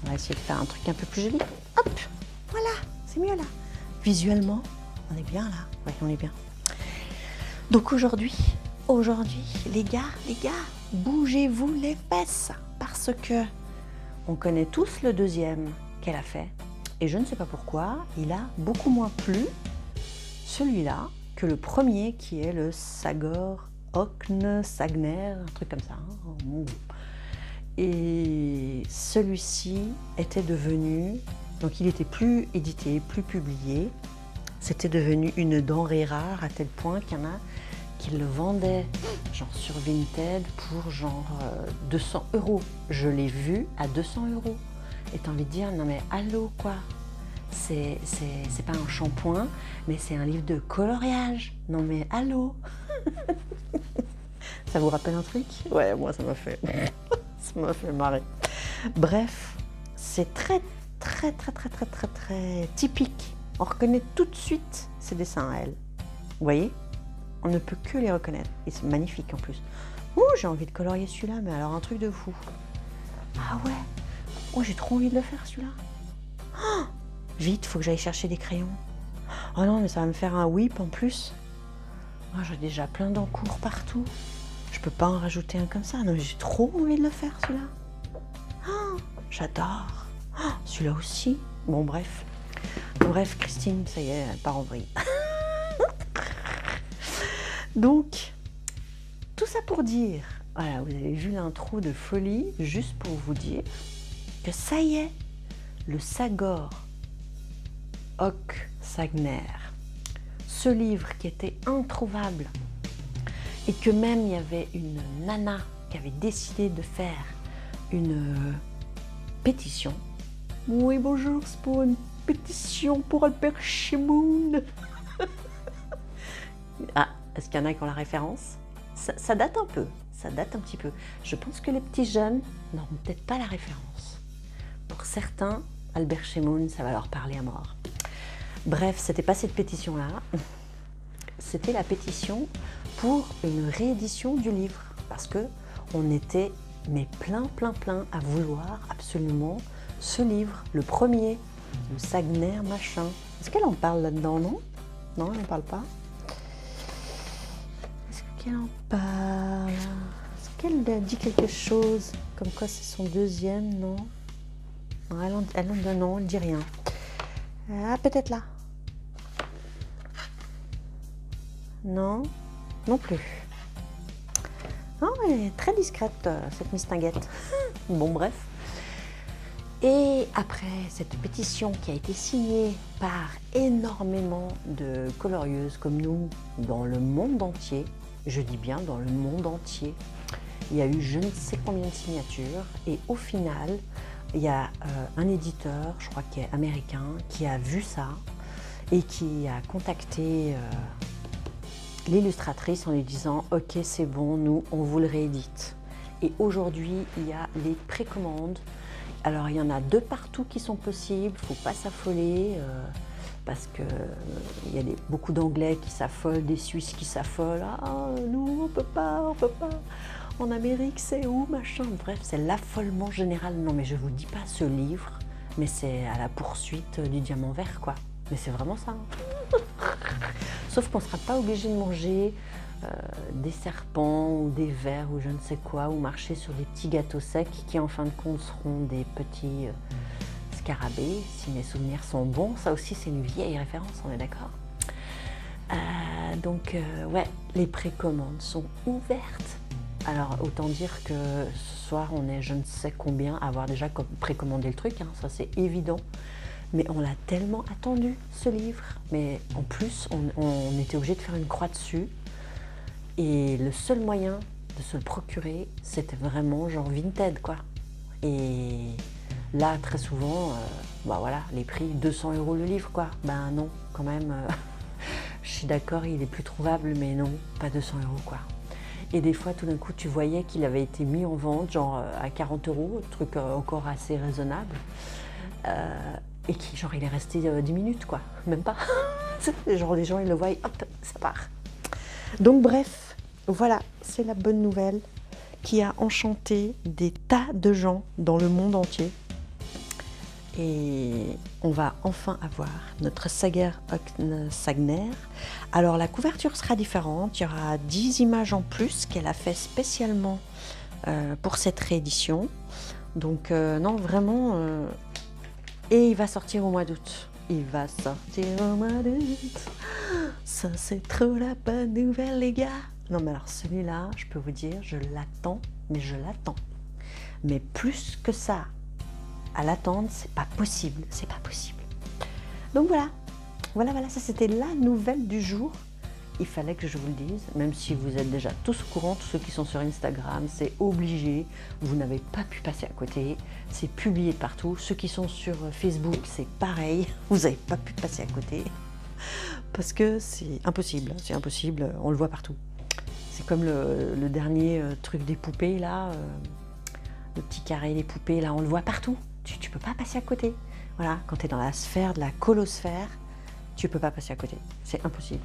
Speaker 1: On va essayer de faire un truc un peu plus joli. Hop, voilà, c'est mieux là. Visuellement, on est bien là. Oui, on est bien. Donc aujourd'hui, les gars, bougez-vous les fesses. Parce que on connaît tous le deuxième qu'elle a fait. Et je ne sais pas pourquoi, il a beaucoup moins plu, celui-là, que le premier qui est le Sagor Okne Sagner, un truc comme ça. Hein. Et celui-ci était devenu, donc il était plus édité, plus publié. C'était devenu une denrée rare à tel point qu'il y en a qui le vendaient genre sur Vinted pour genre 200 €. Je l'ai vu à 200 €. Et t'as envie de dire, non mais allô quoi, c'est pas un shampoing, mais c'est un livre de coloriage. Non mais allô. Ça vous rappelle un truc? Ouais, moi ça m'a fait ça m'a fait marrer. Bref, c'est très typique. On reconnaît tout de suite ses dessins à elle. Vous voyez? On ne peut que les reconnaître. Et c'est magnifique en plus. Ouh, j'ai envie de colorier celui-là, mais alors un truc de fou. Ah ouais. Oh, j'ai trop envie de le faire celui-là. Oh, vite, faut que j'aille chercher des crayons. Oh non, mais ça va me faire un whip en plus. Oh, j'ai déjà plein d'encours partout. Je peux pas en rajouter un comme ça. Non, j'ai trop envie de le faire celui-là. Oh, j'adore. Oh, celui-là aussi. Bon, bref. Bref, Christine, ça y est, elle part en vrille. Donc, tout ça pour dire, voilà, vous avez vu l'intro de folie, juste pour vous dire que ça y est, le Sagor Ok Sagner, ce livre qui était introuvable et que même il y avait une nana qui avait décidé de faire une pétition. Oui, bonjour, c'est pour une pétition pour Albert Shemoun. Ah, est-ce qu'il y en a qui ont la référence? Ça date un peu, ça date un petit peu. Je pense que les petits jeunes n'auront peut-être pas la référence. Pour certains, Albert Shemoun, ça va leur parler à mort. Bref, c'était pas cette pétition-là. C'était la pétition pour une réédition du livre. Parce que on était mais plein à vouloir absolument ce livre, le premier, le Sagner machin. Est-ce qu'elle en parle là-dedans, non? Non, elle n'en parle pas. Est-ce qu'elle en parle? Est-ce qu'elle dit quelque chose? Comme quoi c'est son deuxième, non? Non, elle dit rien. Ah, peut-être là. Non, non plus. Non, elle est très discrète, cette mistinguette. Bon, bref. Et après cette pétition qui a été signée par énormément de colorieuses comme nous dans le monde entier, je dis bien dans le monde entier, il y a eu je ne sais combien de signatures et au final, il y a un éditeur, je crois qu'il est américain, qui a vu ça et qui a contacté l'illustratrice en lui disant « Ok, c'est bon, nous, on vous le réédite ». Et aujourd'hui, il y a les précommandes. Alors, il y en a de partout qui sont possibles, il ne faut pas s'affoler parce qu'il y a beaucoup d'Anglais qui s'affolent, des Suisses qui s'affolent. « Ah, nous, on peut pas, en Amérique, c'est où, machin ?» Bref, c'est l'affolement général. Non, mais je vous dis pas ce livre, mais c'est à la poursuite du diamant vert, quoi. Mais c'est vraiment ça. Hein. Sauf qu'on ne sera pas obligé de manger des serpents ou des vers ou je ne sais quoi, ou marcher sur des petits gâteaux secs qui en fin de compte seront des petits scarabées, si mes souvenirs sont bons. Ça aussi c'est une vieille référence, on est d'accord. Donc ouais, les précommandes sont ouvertes. Alors autant dire que ce soir on est je ne sais combien à avoir déjà précommandé le truc, hein, ça c'est évident. Mais on l'a tellement attendu ce livre. Mais en plus on était obligé de faire une croix dessus. Et le seul moyen de se le procurer, c'était vraiment genre Vinted quoi. Et là très souvent, bah voilà, les prix 200 € le livre quoi. Ben non, quand même. Je suis d'accord, il est plus trouvable, mais non, pas 200 € quoi. Et des fois, tout d'un coup, tu voyais qu'il avait été mis en vente, genre à 40 €, truc encore assez raisonnable, et qui, genre, il est resté 10 minutes quoi, même pas. Genre, les gens, ils le voient, hop, ça part. Donc, bref, voilà, c'est la bonne nouvelle qui a enchanté des tas de gens dans le monde entier. Et on va enfin avoir notre Sager Sagner. Alors la couverture sera différente, il y aura 10 images en plus qu'elle a fait spécialement pour cette réédition. Donc non, vraiment, et il va sortir au mois d'août. Il va sortir au mois d'août. Ça c'est trop la bonne nouvelle les gars. Non mais alors celui-là, je peux vous dire, je l'attends, mais je l'attends. Mais plus que ça, à l'attendre, c'est pas possible, c'est pas possible. Donc voilà, ça c'était la nouvelle du jour. Il fallait que je vous le dise, même si vous êtes déjà tous au courant, tous ceux qui sont sur Instagram, c'est obligé, vous n'avez pas pu passer à côté, c'est publié partout. Ceux qui sont sur Facebook, c'est pareil, vous n'avez pas pu passer à côté, parce que c'est impossible, on le voit partout. C'est comme le dernier truc des poupées là, le petit carré des poupées là, on le voit partout. Tu peux pas passer à côté. Voilà, quand tu es dans la sphère de la colosphère, tu peux pas passer à côté. C'est impossible.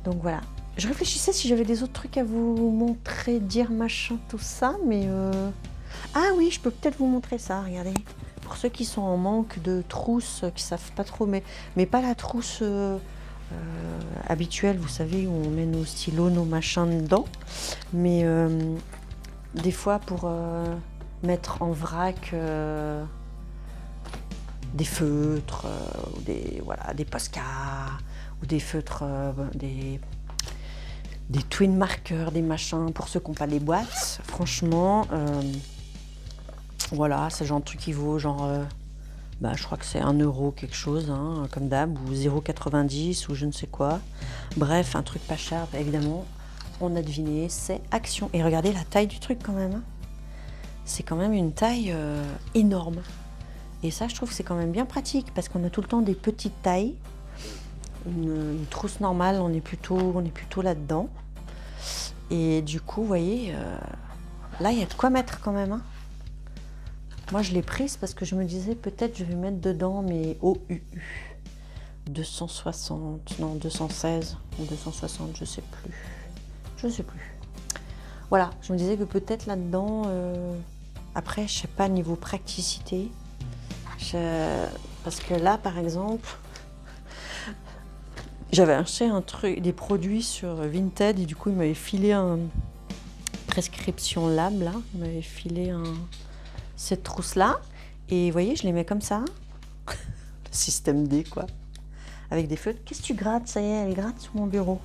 Speaker 1: Donc voilà. Je réfléchissais si j'avais des autres trucs à vous montrer, dire machin, tout ça, mais... Ah oui, je peux peut-être vous montrer ça, regardez. Pour ceux qui sont en manque de trousse, qui savent pas trop, mais pas la trousse habituelle, vous savez, où on met nos stylos, nos machins dedans. Mais des fois, pour... mettre en vrac des feutres, ou des Posca, ou des feutres, des twin markers, des machins, pour ceux qui n'ont pas les boîtes. Franchement, voilà, c'est le genre de truc qui vaut genre, je crois que c'est 1 € quelque chose, hein, comme d'hab, ou 0,90 ou je ne sais quoi. Bref, un truc pas cher, évidemment, on a deviné, c'est Action. Et regardez la taille du truc quand même, hein. C'est quand même une taille énorme. Et ça, je trouve que c'est quand même bien pratique parce qu'on a tout le temps des petites tailles. Une trousse normale, on est plutôt là-dedans. Et du coup, vous voyez, là, il y a de quoi mettre quand même. Hein. Moi, je l'ai prise parce que je me disais peut-être je vais mettre dedans mes OUU. 260, non, 216 ou 260, je sais plus. Je sais plus. Voilà, je me disais que peut-être là-dedans... Après, je sais pas, niveau praticité, parce que là, par exemple, j'avais acheté des produits sur Vinted et du coup, il m'avait filé une prescription lab, là, il m'avait filé cette trousse-là, et vous voyez, je les mets comme ça, le système D, quoi, avec des feutres. Qu'est-ce que tu grattes? Ça y est, elle gratte sur mon bureau.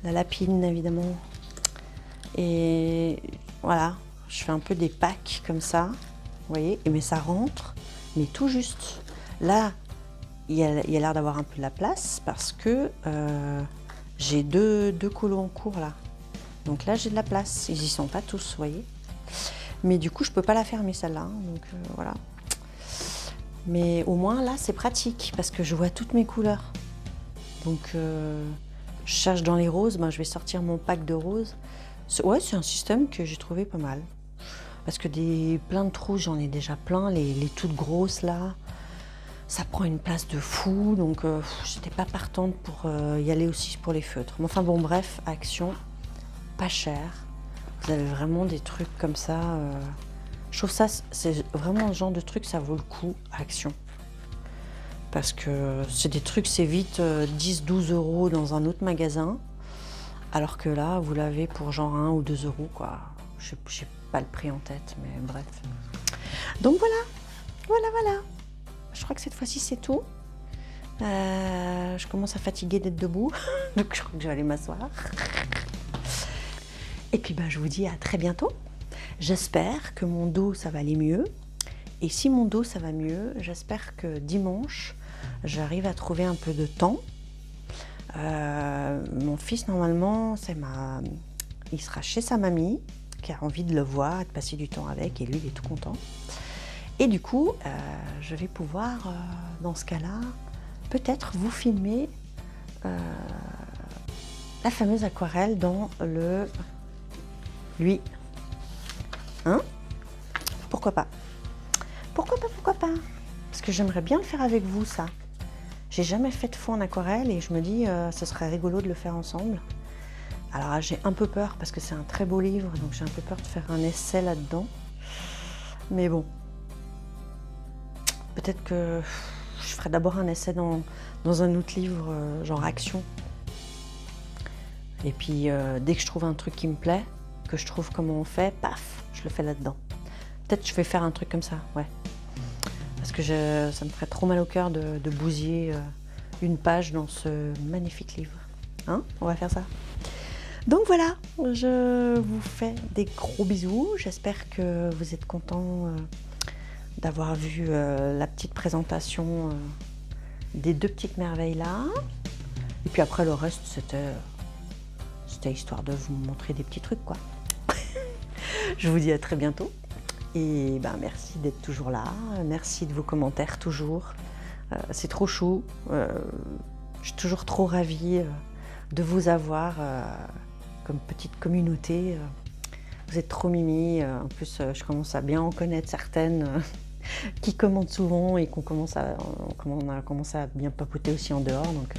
Speaker 1: La lapine, évidemment. Et voilà. Je fais un peu des packs comme ça, vous voyez, mais ça rentre, mais tout juste. Là, il y a l'air d'avoir un peu de la place parce que j'ai deux colos en cours là. Donc là, j'ai de la place. Ils y sont pas tous, vous voyez. Mais du coup, je peux pas la fermer celle-là. Hein, donc voilà. Mais au moins là, c'est pratique parce que je vois toutes mes couleurs. Donc je cherche dans les roses, je vais sortir mon pack de roses. Ouais, c'est un système que j'ai trouvé pas mal. Parce que plein de trous, j'en ai déjà plein. Les toutes grosses là, ça prend une place de fou. Donc j'étais pas partante pour y aller aussi pour les feutres. Mais enfin bon, bref, Action, pas cher. Vous avez vraiment des trucs comme ça. Je trouve ça, c'est vraiment le genre de truc, ça vaut le coup, Action. Parce que c'est des trucs, c'est vite 10-12 € dans un autre magasin. Alors que là, vous l'avez pour genre 1 ou 2 €, quoi. Je n'ai pas le prix en tête, mais bref. Donc voilà. Je crois que cette fois-ci, c'est tout. Je commence à fatiguer d'être debout, donc je crois que je vais aller m'asseoir. Et puis je vous dis à très bientôt. J'espère que mon dos, ça va aller mieux. Et si mon dos, ça va mieux, j'espère que dimanche, j'arrive à trouver un peu de temps. Mon fils, normalement, il sera chez sa mamie, qui a envie de le voir, de passer du temps avec, et lui, il est tout content. Et du coup, je vais pouvoir, dans ce cas-là, peut-être vous filmer la fameuse aquarelle dans lui. Hein? Pourquoi pas? Pourquoi pas? Parce que j'aimerais bien le faire avec vous, ça. J'ai jamais fait de fond en aquarelle et je me dis ce serait rigolo de le faire ensemble. Alors j'ai un peu peur parce que c'est un très beau livre, donc j'ai un peu peur de faire un essai là-dedans. Mais bon, peut-être que je ferai d'abord un essai dans un autre livre, genre action. Et puis dès que je trouve un truc qui me plaît, que je trouve comment on fait, paf, je le fais là-dedans. Peut-être je vais faire un truc comme ça, ouais. Parce que ça me ferait trop mal au cœur de bousiller une page dans ce magnifique livre. Hein? On va faire ça. Donc voilà, je vous fais des gros bisous. J'espère que vous êtes contents d'avoir vu la petite présentation des 2 petites merveilles là. Et puis après le reste, c'était histoire de vous montrer des petits trucs, quoi. Je vous dis à très bientôt. Et merci d'être toujours là, merci de vos commentaires toujours, c'est trop chou, je suis toujours trop ravie de vous avoir comme petite communauté, vous êtes trop mimi, en plus je commence à bien en connaître certaines qui commentent souvent et on a commencé à bien papoter aussi en dehors, donc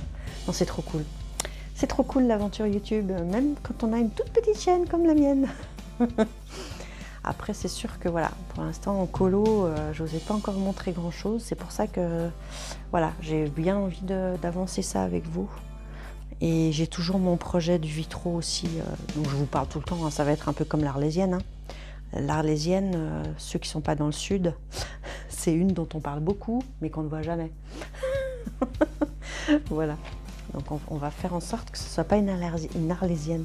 Speaker 1: non, c'est trop cool. C'est trop cool l'aventure YouTube, même quand on a une toute petite chaîne comme la mienne. Après, c'est sûr que voilà, pour l'instant en colo, je n'osais pas encore montrer grand chose. C'est pour ça que voilà, j'ai bien envie d'avancer ça avec vous. Et j'ai toujours mon projet du vitro aussi, dont je vous parle tout le temps. Hein, ça va être un peu comme l'Arlésienne. Hein. L'Arlésienne, ceux qui ne sont pas dans le sud, c'est une dont on parle beaucoup, mais qu'on ne voit jamais. Voilà. Donc on va faire en sorte que ce ne soit pas une Arlésienne,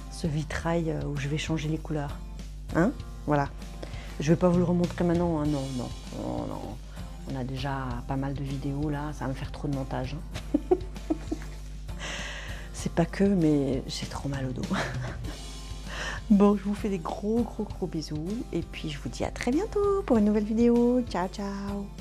Speaker 1: ce vitrail où je vais changer les couleurs. Hein? Voilà. Je vais pas vous le remontrer maintenant, hein. Non. On a déjà pas mal de vidéos là, ça va me faire trop de montage. Hein. C'est pas que, mais j'ai trop mal au dos. Bon, je vous fais des gros bisous et puis je vous dis à très bientôt pour une nouvelle vidéo. Ciao, ciao!